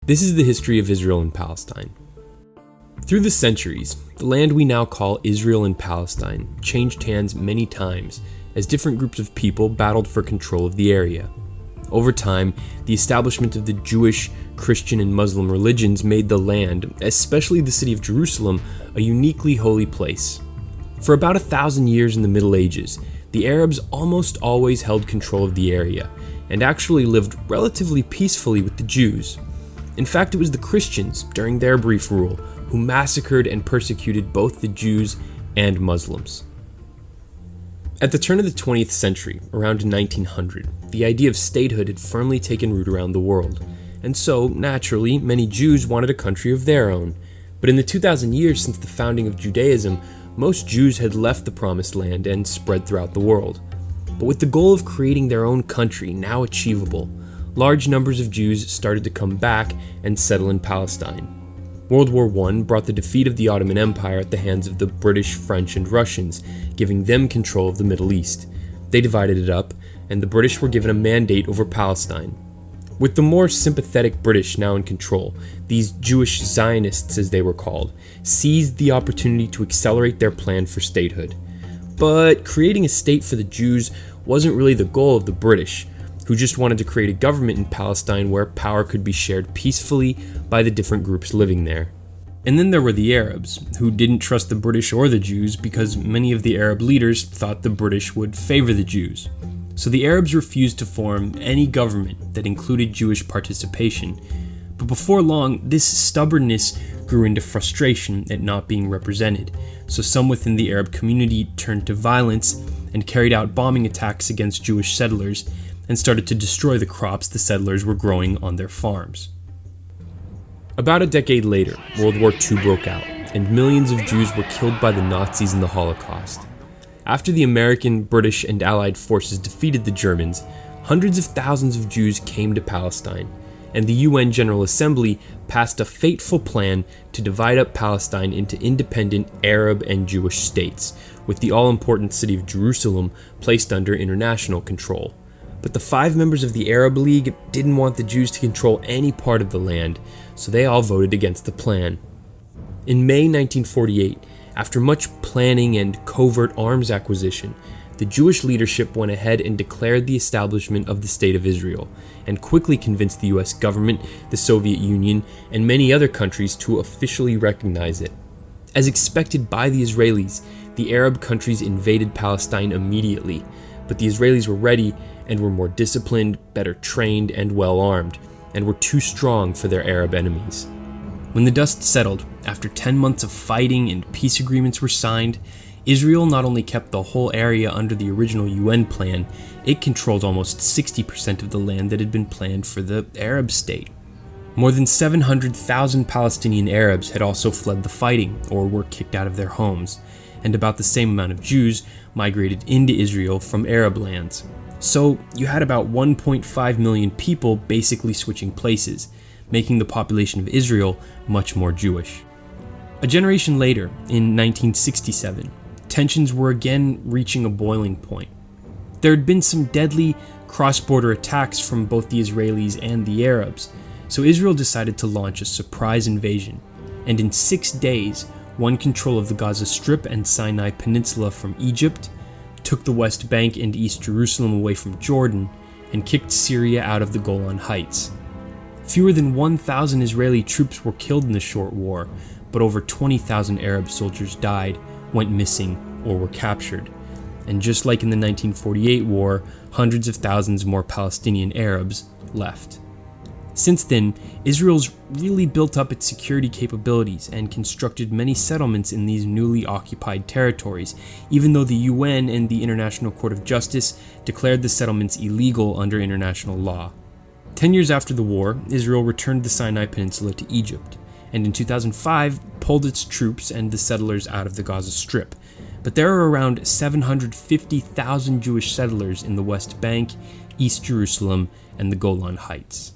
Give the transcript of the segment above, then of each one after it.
This is the history of Israel and Palestine. Through the centuries, the land we now call Israel and Palestine changed hands many times as different groups of people battled for control of the area. Over time, the establishment of the Jewish, Christian, and Muslim religions made the land, especially the city of Jerusalem, a uniquely holy place. For about 1,000 years in the Middle Ages, the Arabs almost always held control of the area and actually lived relatively peacefully with the Jews. In fact, it was the Christians, during their brief rule, who massacred and persecuted both the Jews and Muslims. At the turn of the 20th century, around 1900, the idea of statehood had firmly taken root around the world, and so, naturally, many Jews wanted a country of their own. But in the 2,000 years since the founding of Judaism, most Jews had left the Promised Land and spread throughout the world. But with the goal of creating their own country now achievable, large numbers of Jews started to come back and settle in Palestine. World War I brought the defeat of the Ottoman Empire at the hands of the British, French, and Russians, giving them control of the Middle East. They divided it up, and the British were given a mandate over Palestine. With the more sympathetic British now in control, these Jewish Zionists, as they were called, seized the opportunity to accelerate their plan for statehood. But creating a state for the Jews wasn't really the goal of the British, who just wanted to create a government in Palestine where power could be shared peacefully by the different groups living there. And then there were the Arabs, who didn't trust the British or the Jews because many of the Arab leaders thought the British would favor the Jews. So the Arabs refused to form any government that included Jewish participation. But before long, this stubbornness grew into frustration at not being represented, so some within the Arab community turned to violence and carried out bombing attacks against Jewish settlers and started to destroy the crops the settlers were growing on their farms. About a decade later, World War II broke out, and millions of Jews were killed by the Nazis in the Holocaust. After the American, British, and Allied forces defeated the Germans, hundreds of thousands of Jews came to Palestine, and the UN General Assembly passed a fateful plan to divide up Palestine into independent Arab and Jewish states, with the all-important city of Jerusalem placed under international control. But the 5 members of the Arab League didn't want the Jews to control any part of the land, so they all voted against the plan. In May 1948, after much planning and covert arms acquisition, the Jewish leadership went ahead and declared the establishment of the State of Israel, and quickly convinced the US government, the Soviet Union, and many other countries to officially recognize it. As expected by the Israelis, the Arab countries invaded Palestine immediately, but the Israelis were ready and were more disciplined, better trained, and well-armed, and were too strong for their Arab enemies. When the dust settled, after 10 months of fighting and peace agreements were signed, Israel not only kept the whole area under the original UN plan, it controlled almost 60% of the land that had been planned for the Arab state. More than 700,000 Palestinian Arabs had also fled the fighting or were kicked out of their homes, and about the same amount of Jews migrated into Israel from Arab lands. So you had about 1.5 million people basically switching places, making the population of Israel much more Jewish. A generation later, in 1967, tensions were again reaching a boiling point. There had been some deadly cross-border attacks from both the Israelis and the Arabs, so Israel decided to launch a surprise invasion, and in 6 days won control of the Gaza Strip and Sinai Peninsula from Egypt, took the West Bank and East Jerusalem away from Jordan, and kicked Syria out of the Golan Heights. Fewer than 1,000 Israeli troops were killed in the short war, but over 20,000 Arab soldiers died, went missing, or were captured. And just like in the 1948 war, hundreds of thousands more Palestinian Arabs left. Since then, Israel's really built up its security capabilities and constructed many settlements in these newly occupied territories, even though the UN and the International Court of Justice declared the settlements illegal under international law. 10 years after the war, Israel returned the Sinai Peninsula to Egypt, and in 2005 pulled its troops and the settlers out of the Gaza Strip. But there are around 750,000 Jewish settlers in the West Bank, East Jerusalem, and the Golan Heights.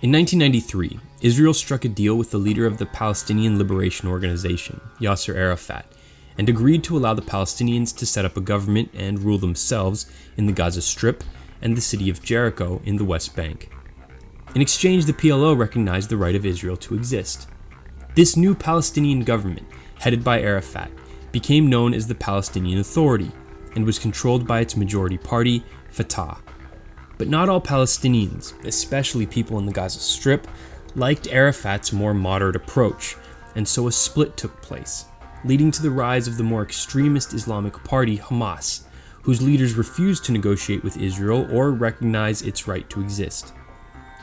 In 1993, Israel struck a deal with the leader of the Palestinian Liberation Organization, Yasser Arafat, and agreed to allow the Palestinians to set up a government and rule themselves in the Gaza Strip and the city of Jericho in the West Bank. In exchange, the PLO recognized the right of Israel to exist. This new Palestinian government, headed by Arafat, became known as the Palestinian Authority and was controlled by its majority party, Fatah. But not all Palestinians, especially people in the Gaza Strip, liked Arafat's more moderate approach, and so a split took place, leading to the rise of the more extremist Islamic party, Hamas, whose leaders refused to negotiate with Israel or recognize its right to exist.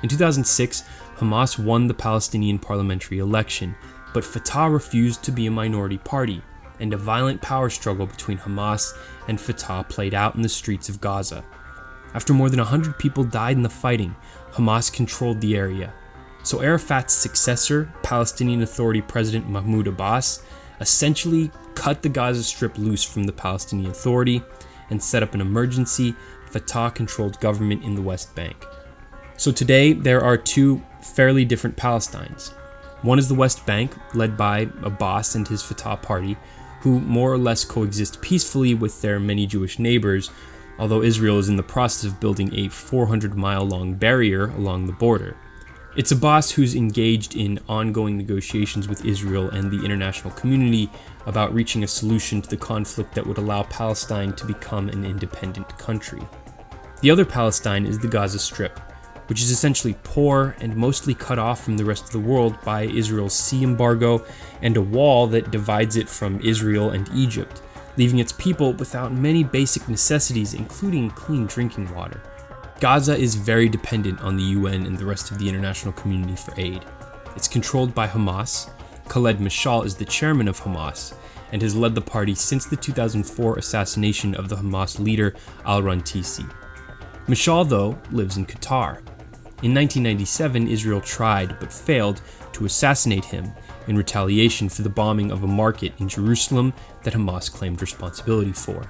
In 2006, Hamas won the Palestinian parliamentary election, but Fatah refused to be a minority party, and a violent power struggle between Hamas and Fatah played out in the streets of Gaza. After more than 100 people died in the fighting, Hamas controlled the area. So Arafat's successor, Palestinian Authority President Mahmoud Abbas, essentially cut the Gaza Strip loose from the Palestinian Authority and set up an emergency, Fatah-controlled government in the West Bank. So today, there are two fairly different Palestines. One is the West Bank, led by Abbas and his Fatah party, who more or less coexist peacefully with their many Jewish neighbors, although Israel is in the process of building a 400-mile-long barrier along the border. It's Abbas who's engaged in ongoing negotiations with Israel and the international community about reaching a solution to the conflict that would allow Palestine to become an independent country. The other Palestine is the Gaza Strip, which is essentially poor and mostly cut off from the rest of the world by Israel's sea embargo and a wall that divides it from Israel and Egypt, leaving its people without many basic necessities, including clean drinking water. Gaza is very dependent on the UN and the rest of the international community for aid. It's controlled by Hamas. Khaled Mashal is the chairman of Hamas and has led the party since the 2004 assassination of the Hamas leader al-Rantisi. Mashal, though, lives in Qatar. In 1997, Israel tried, but failed, to assassinate him in retaliation for the bombing of a market in Jerusalem that Hamas claimed responsibility for.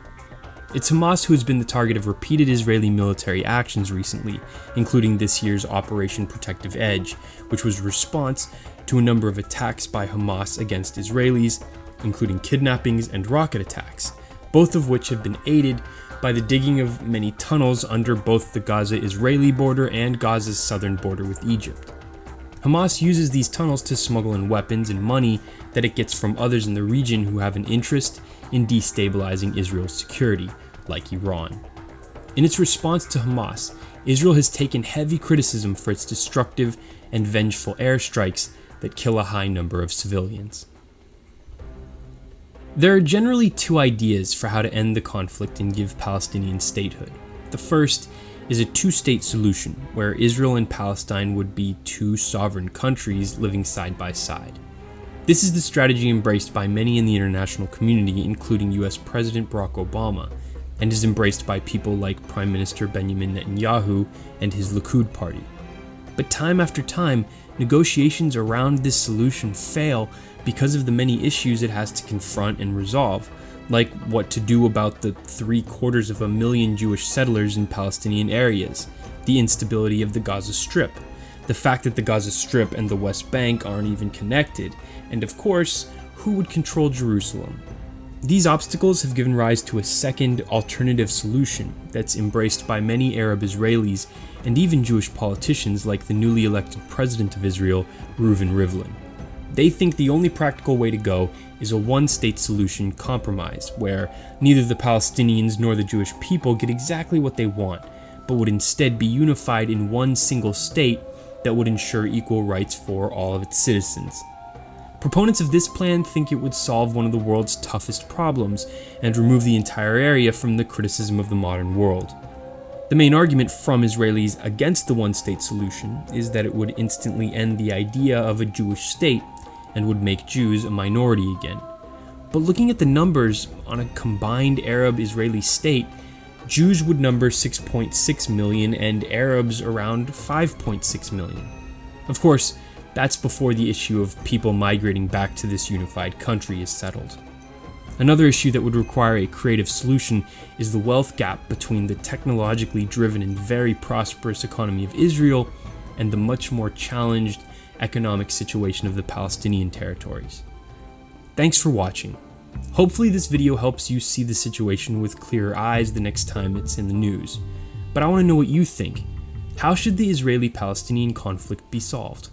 It's Hamas who has been the target of repeated Israeli military actions recently, including this year's Operation Protective Edge, which was a response to a number of attacks by Hamas against Israelis, including kidnappings and rocket attacks, both of which have been aided by the digging of many tunnels under both the Gaza-Israeli border and Gaza's southern border with Egypt. Hamas uses these tunnels to smuggle in weapons and money that it gets from others in the region who have an interest in destabilizing Israel's security, like Iran. In its response to Hamas, Israel has taken heavy criticism for its destructive and vengeful airstrikes that kill a high number of civilians. There are generally two ideas for how to end the conflict and give Palestinians statehood. The first is a two-state solution, where Israel and Palestine would be two sovereign countries living side by side. This is the strategy embraced by many in the international community, including US President Barack Obama, and is embraced by people like Prime Minister Benjamin Netanyahu and his Likud party. But time after time, negotiations around this solution fail because of the many issues it has to confront and resolve, like what to do about the 750,000 Jewish settlers in Palestinian areas, the instability of the Gaza Strip, the fact that the Gaza Strip and the West Bank aren't even connected, and of course, who would control Jerusalem? These obstacles have given rise to a second alternative solution that's embraced by many Arab Israelis and even Jewish politicians like the newly elected president of Israel, Reuven Rivlin. They think the only practical way to go is a one-state solution compromise, where neither the Palestinians nor the Jewish people get exactly what they want, but would instead be unified in one single state that would ensure equal rights for all of its citizens. Proponents of this plan think it would solve one of the world's toughest problems and remove the entire area from the criticism of the modern world. The main argument from Israelis against the one-state solution is that it would instantly end the idea of a Jewish state and would make Jews a minority again. But looking at the numbers on a combined Arab-Israeli state, Jews would number 6.6 million and Arabs around 5.6 million. Of course, that's before the issue of people migrating back to this unified country is settled. Another issue that would require a creative solution is the wealth gap between the technologically driven and very prosperous economy of Israel and the much more challenged economic situation of the Palestinian territories. Thanks for watching. Hopefully this video helps you see the situation with clearer eyes the next time it's in the news. But I want to know what you think. How should the Israeli-Palestinian conflict be solved?